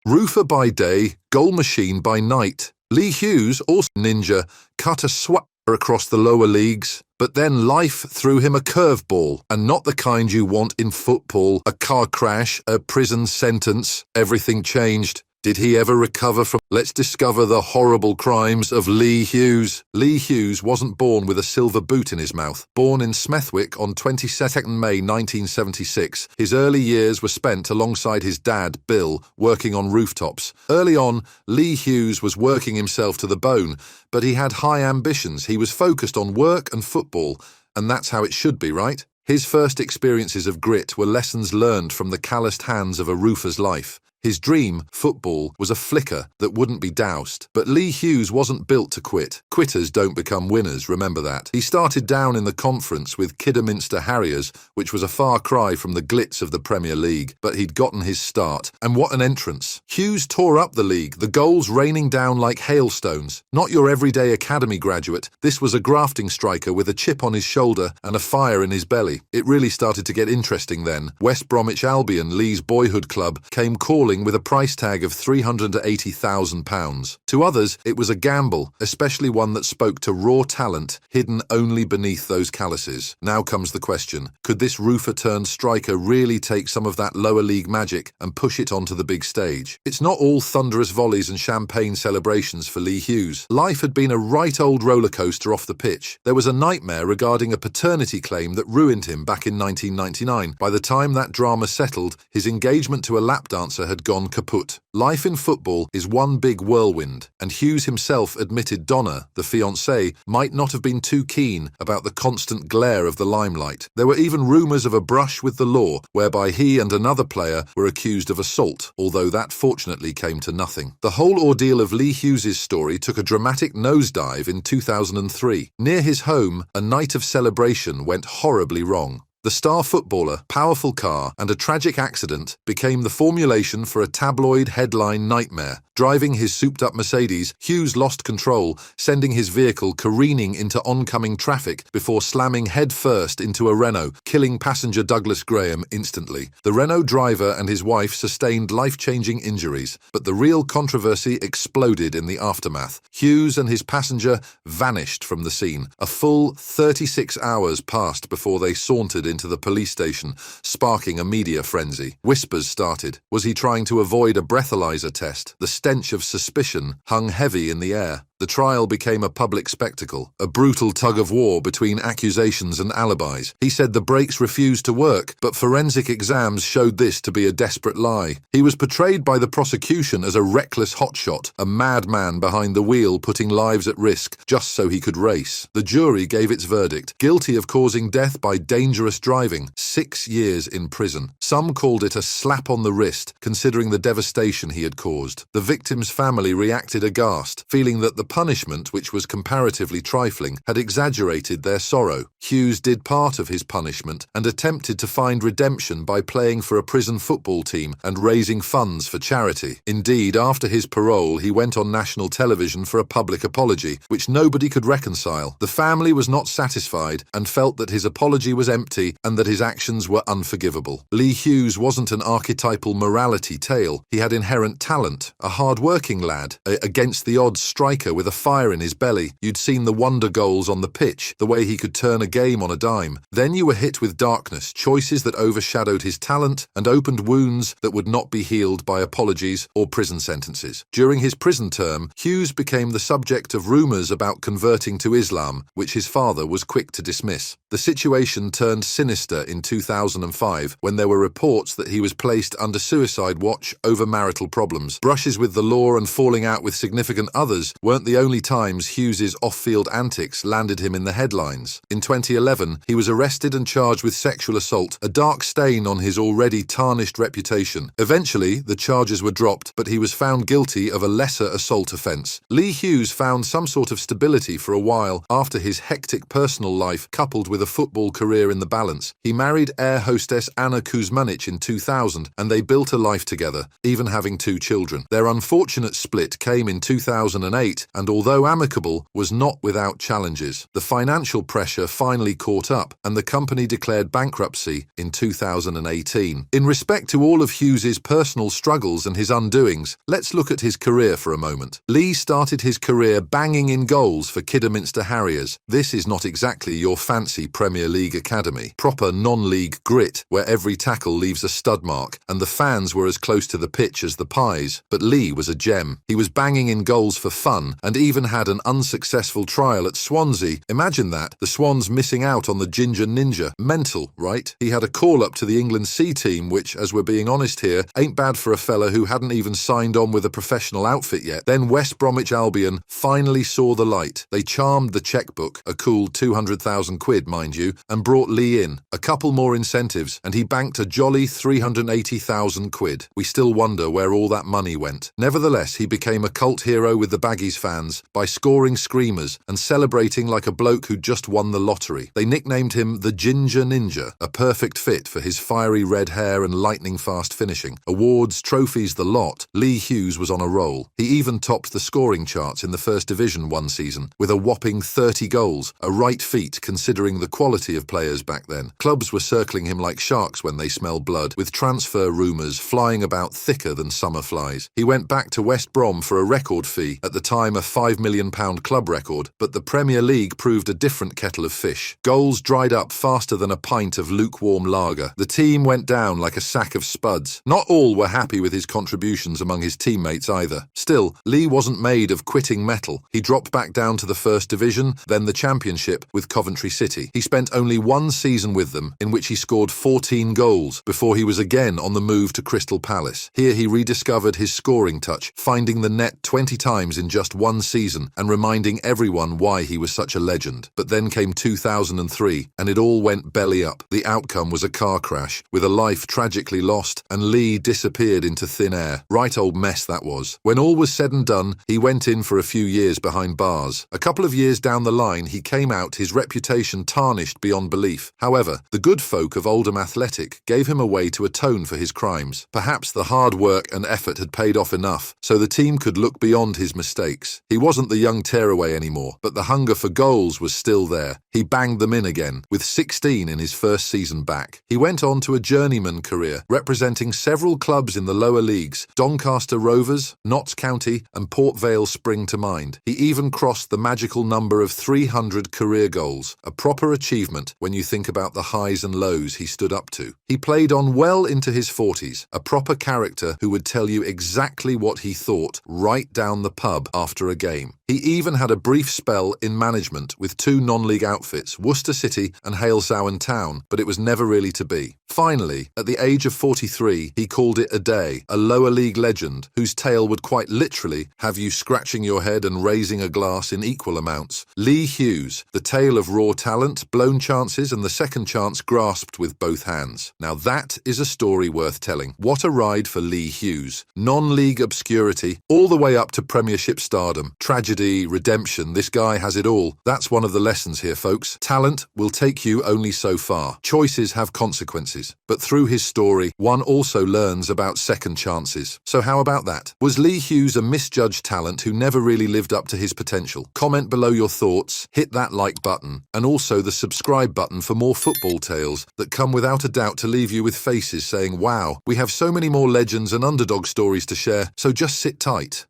Roofer by day, goal machine by night. Lee Hughes, also ninja, cut a swathe across the lower leagues, but then life threw him a curveball, and not the kind you want in football. A car crash, a prison sentence, everything changed. Did he ever recover from? Let's discover the horrible crimes of Lee Hughes. Lee Hughes wasn't born with a silver boot in his mouth. Born in Smethwick on 22nd May 1976, his early years were spent alongside his dad, Bill, working on rooftops. Early on, Lee Hughes was working himself to the bone, but he had high ambitions. He was focused on work and football, and that's how it should be, right? His first experiences of grit were lessons learned from the calloused hands of a roofer's life. His dream, football, was a flicker that wouldn't be doused. But Lee Hughes wasn't built to quit. Quitters don't become winners, remember that. He started down in the conference with Kidderminster Harriers, which was a far cry from the glitz of the Premier League, but he'd gotten his start. And what an entrance. Hughes tore up the league, the goals raining down like hailstones. Not your everyday academy graduate. This was a grafting striker with a chip on his shoulder and a fire in his belly. It really started to get interesting then. West Bromwich Albion, Lee's boyhood club, came calling with a price tag of £380,000. To others, it was a gamble, especially one that spoke to raw talent hidden only beneath those calluses. Now comes the question, could this roofer-turned-striker really take some of that lower league magic and push it onto the big stage? It's not all thunderous volleys and champagne celebrations for Lee Hughes. Life had been a right old rollercoaster off the pitch. There was a nightmare regarding a paternity claim that ruined him back in 1999. By the time that drama settled, his engagement to a lap dancer had gone kaput. Life in football is one big whirlwind, and Hughes himself admitted Donna, the fiancée, might not have been too keen about the constant glare of the limelight. There were even rumours of a brush with the law, whereby he and another player were accused of assault, although that fortunately came to nothing. The whole ordeal of Lee Hughes's story took a dramatic nosedive in 2003. Near his home, a night of celebration went horribly wrong. The star footballer, powerful car, and a tragic accident became the formulation for a tabloid headline nightmare. Driving his souped-up Mercedes, Hughes lost control, sending his vehicle careening into oncoming traffic before slamming head-first into a Renault, killing passenger Douglas Graham instantly. The Renault driver and his wife sustained life-changing injuries, but the real controversy exploded in the aftermath. Hughes and his passenger vanished from the scene. A full 36 hours passed before they sauntered into the police station, sparking a media frenzy. Whispers started. Was he trying to avoid a breathalyzer test? The stench of suspicion hung heavy in the air. The trial became a public spectacle, a brutal tug-of-war between accusations and alibis. He said the brakes refused to work, but forensic exams showed this to be a desperate lie. He was portrayed by the prosecution as a reckless hotshot, a madman behind the wheel putting lives at risk just so he could race. The jury gave its verdict, guilty of causing death by dangerous driving, 6 years in prison. Some called it a slap on the wrist, considering the devastation he had caused. The victim's family reacted aghast, feeling that the punishment, which was comparatively trifling, had exaggerated their sorrow. Hughes did part of his punishment and attempted to find redemption by playing for a prison football team and raising funds for charity. Indeed, after his parole, he went on national television for a public apology, which nobody could reconcile. The family was not satisfied and felt that his apology was empty and that his actions were unforgivable. Lee Hughes wasn't an archetypal morality tale. He had inherent talent, a hard-working lad, against-the-odds striker with a fire in his belly. You'd seen the wonder goals on the pitch, the way he could turn a game on a dime. Then you were hit with darkness, choices that overshadowed his talent and opened wounds that would not be healed by apologies or prison sentences. During his prison term, Hughes became the subject of rumours about converting to Islam, which his father was quick to dismiss. The situation turned sinister in 2005 when there were reports that he was placed under suicide watch over marital problems. Brushes with the law and falling out with significant others weren't the only times Hughes's off-field antics landed him in the headlines. In 2011, he was arrested and charged with sexual assault, a dark stain on his already tarnished reputation. Eventually, the charges were dropped, but he was found guilty of a lesser assault offence. Lee Hughes found some sort of stability for a while after his hectic personal life coupled with a football career in the balance. He married air hostess Anna Kuzmanic in 2000, and they built a life together, even having 2 children. Their unfortunate split came in 2008, and and although amicable, was not without challenges. The financial pressure finally caught up, and the company declared bankruptcy in 2018. In respect to all of Hughes's personal struggles and his undoings, let's look at his career for a moment. Lee started his career banging in goals for Kidderminster Harriers. This is not exactly your fancy Premier League academy. Proper non-league grit, where every tackle leaves a stud mark, and the fans were as close to the pitch as the pies. But Lee was a gem. He was banging in goals for fun, and even had an unsuccessful trial at Swansea. Imagine that, the Swans missing out on the Ginger Ninja. Mental, right? He had a call-up to the England C team, which, as we're being honest here, ain't bad for a fella who hadn't even signed on with a professional outfit yet. Then West Bromwich Albion finally saw the light. They charmed the chequebook, a cool 200,000 quid, mind you, and brought Lee in. A couple more incentives, and he banked a jolly 380,000 quid. We still wonder where all that money went. Nevertheless, he became a cult hero with the Baggies fans by scoring screamers and celebrating like a bloke who'd just won the lottery. They nicknamed him the Ginger Ninja, a perfect fit for his fiery red hair and lightning-fast finishing. Awards, trophies, the lot. Lee Hughes was on a roll. He even topped the scoring charts in the First Division one season, with a whopping 30 goals, a right feat considering the quality of players back then. Clubs were circling him like sharks when they smell blood, with transfer rumours flying about thicker than summer flies. He went back to West Brom for a record fee, at the time a £5 million club record, but the Premier League proved a different kettle of fish. Goals dried up faster than a pint of lukewarm lager. The team went down like a sack of spuds. Not all were happy with his contributions among his teammates either. Still, Lee wasn't made of quitting metal. He dropped back down to the First Division, then the Championship with Coventry City. He spent only one season with them, in which he scored 14 goals, before he was again on the move to Crystal Palace. Here he rediscovered his scoring touch, finding the net 20 times in just one season, and reminding everyone why he was such a legend. But then came 2003, and it all went belly up. The outcome was a car crash, with a life tragically lost, and Lee disappeared into thin air. Right old mess that was. When all was said and done, he went in for a few years behind bars. A couple of years down the line, he came out, his reputation tarnished beyond belief. However, the good folk of Oldham Athletic gave him a way to atone for his crimes. Perhaps the hard work and effort had paid off enough, so the team could look beyond his mistakes. He wasn't the young tearaway anymore, but the hunger for goals was still there. He banged them in again, with 16 in his first season back. He went on to a journeyman career, representing several clubs in the lower leagues. Doncaster Rovers, Notts County, and Port Vale spring to mind. He even crossed the magical number of 300 career goals, a proper achievement when you think about the highs and lows he stood up to. He played on well into his 40s, a proper character who would tell you exactly what he thought right down the pub after a game. He even had a brief spell in management with two non-league outfits, Worcester City and Halesowen Town, but it was never really to be. Finally, at the age of 43, he called it a day, a lower league legend whose tale would quite literally have you scratching your head and raising a glass in equal amounts. Lee Hughes, the tale of raw talent, blown chances, and the second chance grasped with both hands. Now that is a story worth telling. What a ride for Lee Hughes. Non-league obscurity, all the way up to Premiership stardom. Tragedy, redemption, this guy has it all. That's one of the lessons here, folks. Talent will take you only so far. Choices have consequences. But through his story, one also learns about second chances. So how about that? Was Lee Hughes a misjudged talent who never really lived up to his potential? Comment below your thoughts, hit that like button, and also the subscribe button for more football tales that come without a doubt to leave you with faces saying, wow, we have so many more legends and underdog stories to share, so just sit tight.